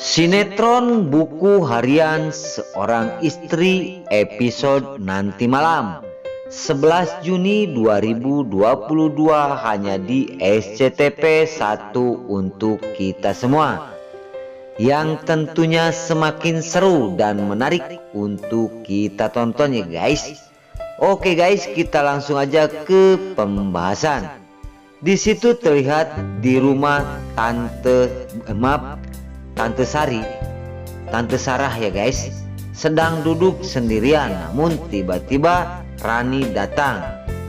Sinetron buku harian seorang istri episode nanti malam 11 Juni 2022 hanya di SCTV 1 untuk kita semua, yang tentunya semakin seru dan menarik untuk kita tonton ya guys. Oke guys, kita langsung aja ke pembahasan. Di situ terlihat di rumah Tante Sarah ya guys, sedang duduk sendirian. Namun tiba-tiba Rani datang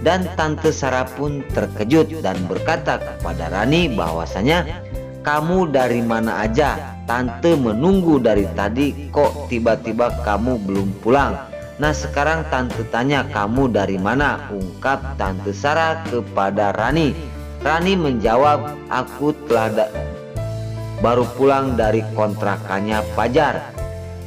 dan Tante Sarah pun terkejut dan berkata kepada Rani bahwasanya, "Kamu dari mana aja? Tante menunggu dari tadi, kok tiba-tiba kamu belum pulang? Nah sekarang tante tanya kamu dari mana?" ungkap Tante Sarah kepada Rani. Rani menjawab, "Aku baru pulang dari kontrakannya Fajar."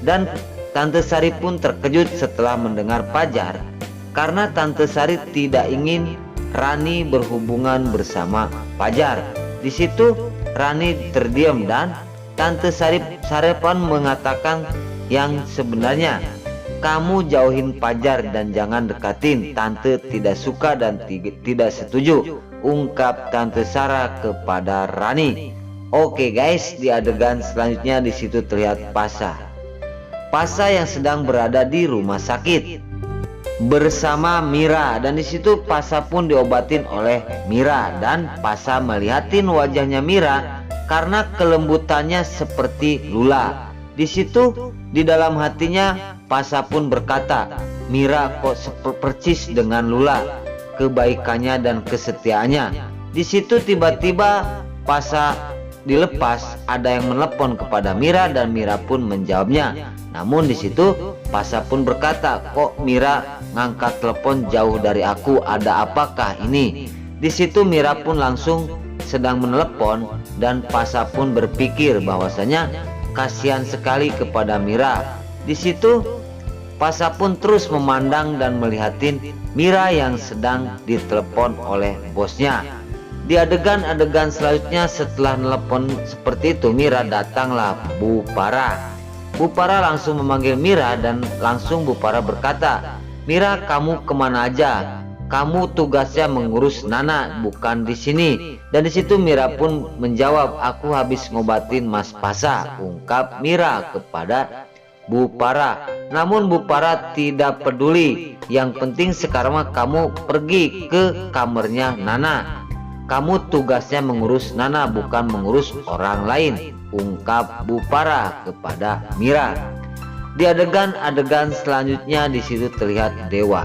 Dan Tante Sari pun terkejut setelah mendengar Fajar, karena Tante Sari tidak ingin Rani berhubungan bersama Fajar. Di situ Rani terdiam dan Tante Sari pun mengatakan yang sebenarnya, "Kamu jauhin Fajar dan jangan dekatin. Tante tidak suka dan tidak setuju," ungkap Tante Sarah kepada Rani. Oke guys, di adegan selanjutnya di situ terlihat Pasha yang sedang berada di rumah sakit bersama Mira, dan di situ Pasha pun diobatin oleh Mira, dan Pasha melihatin wajahnya Mira karena kelembutannya seperti Lula. Di situ di dalam hatinya Pasha pun berkata, "Mira kok persis dengan Lula, kebaikannya dan kesetiaannya." Di situ tiba-tiba Pasha dilepas, ada yang menelepon kepada Mira dan Mira pun menjawabnya. Namun di situ Pasha pun berkata, "Kok Mira ngangkat telepon jauh dari aku, ada apakah ini?" Di situ Mira pun langsung sedang menelepon dan Pasha pun berpikir bahwasanya kasihan sekali kepada Mira. Di situ Pasha pun terus memandang dan melihatin Mira yang sedang ditelepon oleh bosnya. Di adegan selanjutnya setelah nelpon seperti itu, Mira datanglah Bu Farah. Bu Farah langsung memanggil Mira dan langsung Bu Farah berkata, "Mira, kamu kemana aja? Kamu tugasnya mengurus Nana, bukan di sini." Dan di situ Mira pun menjawab, "Aku habis ngobatin Mas Pasha," ungkap Mira kepada Bu Farah. Namun Bu Farah tidak peduli. Yang penting sekarang kamu pergi ke kamarnya Nana. Kamu tugasnya mengurus Nana, bukan mengurus orang lain, ungkap Bu Farah kepada Mira. Di adegan selanjutnya di situ terlihat Dewa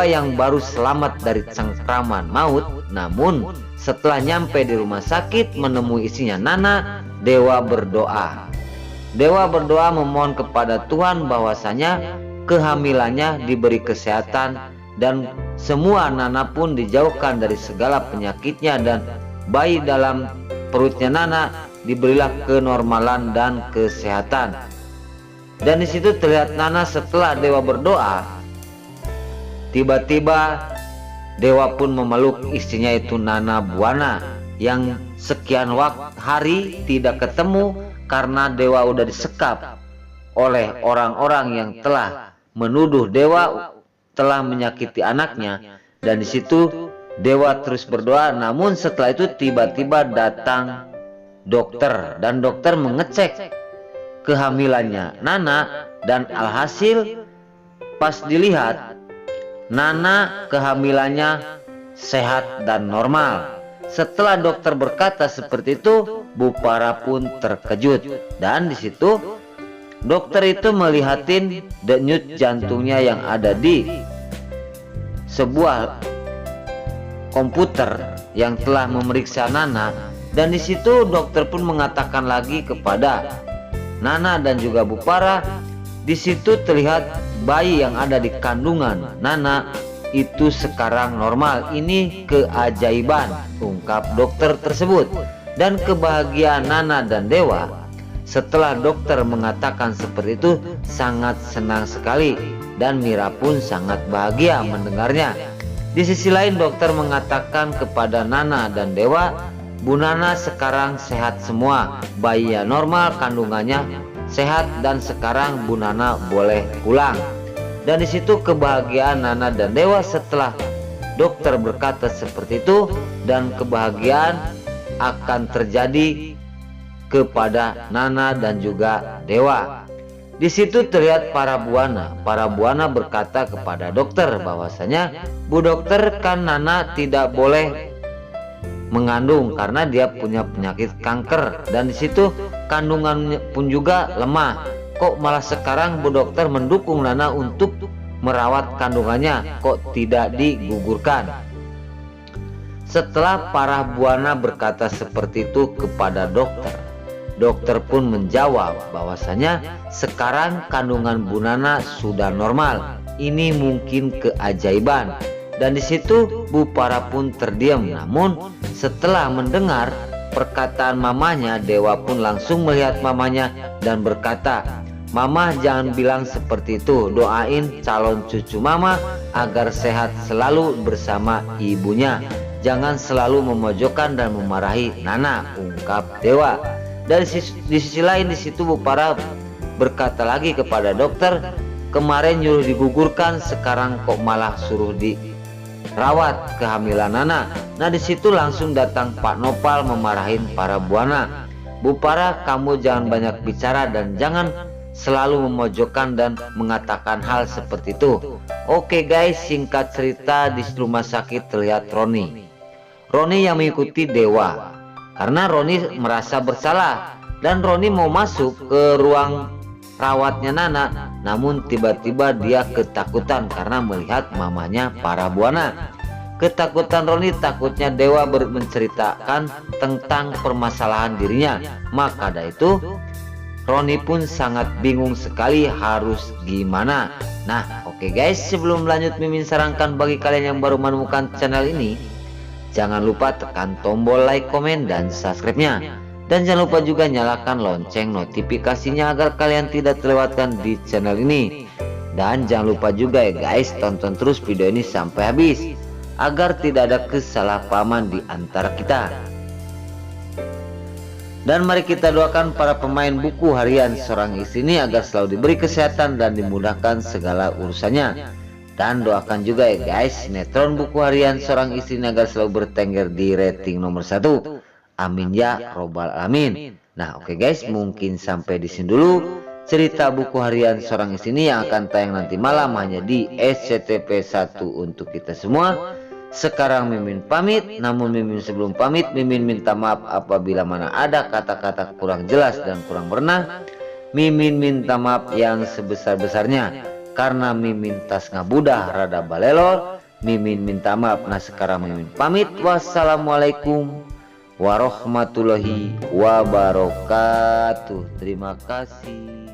yang baru selamat dari cengkraman maut. Namun setelah nyampe di rumah sakit menemui istrinya Nana, Dewa berdoa memohon kepada Tuhan bahwasanya kehamilannya diberi kesehatan dan semua Nana pun dijauhkan dari segala penyakitnya, dan bayi dalam perutnya Nana diberilah kenormalan dan kesehatan. Dan di situ terlihat Nana setelah Dewa berdoa, tiba-tiba Dewa pun memeluk istrinya itu Nana Buana yang sekian hari tidak ketemu karena Dewa udah disekap oleh orang-orang yang telah menuduh Dewa telah menyakiti anaknya. Dan di situ Dewa terus berdoa. Namun setelah itu tiba-tiba datang dokter, dan dokter mengecek kehamilannya Nana, dan alhasil pas dilihat Nana kehamilannya sehat dan normal. Setelah dokter berkata seperti itu, Bu Farah pun terkejut, dan di situ dokter itu melihatin denyut jantungnya yang ada di sebuah komputer yang telah memeriksa Nana. Dan di situ dokter pun mengatakan lagi kepada Nana dan juga Bu Farah, di situ terlihat bayi yang ada di kandungan Nana itu sekarang normal. Ini keajaiban, ungkap dokter tersebut. Dan kebahagiaan Nana dan Dewa setelah dokter mengatakan seperti itu sangat senang sekali, dan Mira pun sangat bahagia mendengarnya. Di sisi lain dokter mengatakan kepada Nana dan Dewa Bu Nana sekarang sehat semua, bayinya normal, kandungannya sehat, dan sekarang Bu Nana boleh pulang. Dan disitu kebahagiaan Nana dan Dewa setelah dokter berkata seperti itu, dan kebahagiaan akan terjadi kepada Nana dan juga Dewa. Di situ terlihat para buana. Para buana berkata kepada dokter bahwasanya, "Bu dokter, kan Nana tidak boleh mengandung karena dia punya penyakit kanker, dan di situ kandungannya pun juga lemah. Kok malah sekarang Bu dokter mendukung Nana untuk merawat kandungannya, kok tidak digugurkan?" Setelah para buana berkata seperti itu kepada dokter, dokter pun menjawab bahwasanya sekarang kandungan Bu Nana sudah normal. Ini mungkin keajaiban. Dan di situ Bu Para pun terdiam. Namun setelah mendengar perkataan mamanya, Dewa pun langsung melihat mamanya dan berkata, "Mama jangan bilang seperti itu. Doain calon cucu Mama agar sehat selalu bersama ibunya. Jangan selalu memojokkan dan memarahi Nana," ungkap Dewa. Dan di sisi lain di situ Bu Para berkata lagi kepada dokter, "Kemarin nyuruh digugurkan, sekarang kok malah suruh dirawat kehamilan Nana." Nah di situ langsung datang Pak Nopal memarahin para buana. "Bu Para, kamu jangan banyak bicara dan jangan selalu memojokkan dan mengatakan hal seperti itu." Oke guys, singkat cerita di rumah sakit terlihat Roni yang mengikuti Dewa karena Roni merasa bersalah, dan Roni mau masuk ke ruang rawatnya Nana. Namun tiba-tiba dia ketakutan karena melihat mamanya para buana. Ketakutan Roni, takutnya Dewa menceritakan tentang permasalahan dirinya. Maka dari itu Roni pun sangat bingung sekali harus gimana. Nah oke guys, sebelum lanjut Mimin sarankan bagi kalian yang baru menemukan channel ini, jangan lupa tekan tombol like, komen, dan subscribe-nya. Dan jangan lupa juga nyalakan lonceng notifikasinya agar kalian tidak terlewatkan di channel ini. Dan jangan lupa juga ya guys, tonton terus video ini sampai habis agar tidak ada kesalahpahaman di antara kita. Dan mari kita doakan para pemain buku harian seorang istri ini agar selalu diberi kesehatan dan dimudahkan segala urusannya. Dan doakan juga ya guys, sinetron buku harian seorang istri ini agar selalu bertengger di rating nomor 1. Amin ya robbal alamin. Nah oke guys, mungkin sampai di sini dulu cerita buku harian seorang istri ini yang akan tayang nanti malam hanya di SCTV 1 untuk kita semua. Sekarang Mimin pamit, namun Mimin sebelum pamit, Mimin minta maaf apabila mana ada kata-kata kurang jelas dan kurang berkenan. Mimin minta maaf yang sebesar-besarnya karena Mimin tas ngabudah rada balelor. Mimin minta maaf. Nah sekarang Mimin pamit. Wassalamualaikum warahmatullahi wabarakatuh. Terima kasih.